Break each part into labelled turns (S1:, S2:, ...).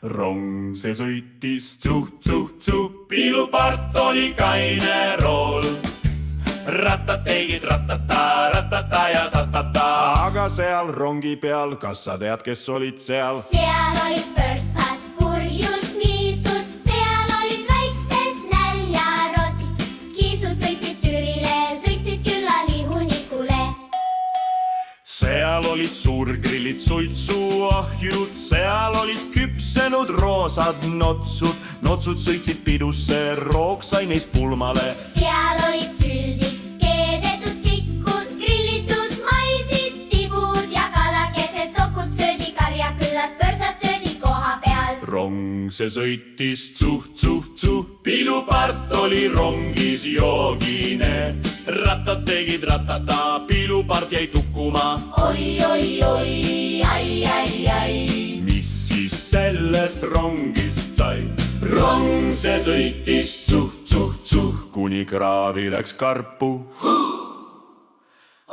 S1: rong see sõitis tsuh-tsuh-tsuh, piilupart oli kaine rool. Rattat tegid ratata, ratata ja tatata. Aga seal rongi peal, kas sa tead, kes olid seal?
S2: Seal olid põrsad, purjusniisud, seal olid väiksed näljarotid. Kiisud sõitsid Türile, sõitsid küllali hunnikule.
S1: Seal olid suurgrillid, suitsuahjud, seal olid küpsenud roosad notsud. Notsud sõitsid pidusse, roog sai neist pulmale.
S2: Seal olid süldid, skeedetud sikud, grillitud maisid, tibud ja kalakesed, sokud söödi karjaküllas, põrsad söödi koha peal.
S1: Rong see sõitis tsuh-tsuh-tsuh, piilupart oli rongis joogine. Rattad tegid ratata, piilupart jäi tukkuma.
S2: Oi, ai.
S1: Mis siis sellest rongist sai? Rong see sõitis tsuh-tsuh-tsuh, kuni kraavi läks karpu.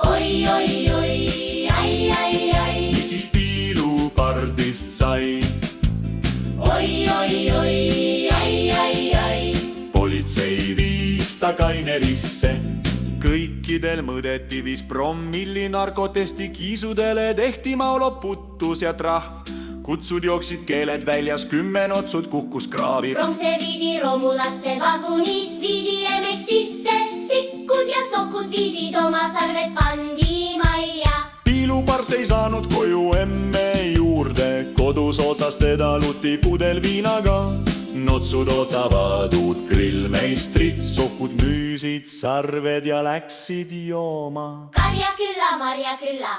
S2: Oi, ai.
S1: Mis siis piilupardist sai?
S2: Oi, ai.
S1: Politsei viis ta Kainerisse. Kõikidel mõõdeti 5 promilli narkotesti, kiisudele tehti mauloputus ja trahv. Kutsud jooksid keeled väljas, 10 otsud kukkus kraavi.
S2: Rong see viidi Romulasse, vagunid viidi emeks sisse, sikud ja sokud viisid oma sarved pandi majja.
S1: Piilupart ei saanud koju emme juurde, kodus ootas teda lutipudel viinaga. Notsud ootavad uut grillmeistrit, sokud müüsid sarved ja läksid jooma.
S2: Karjakülla, Marjakülla,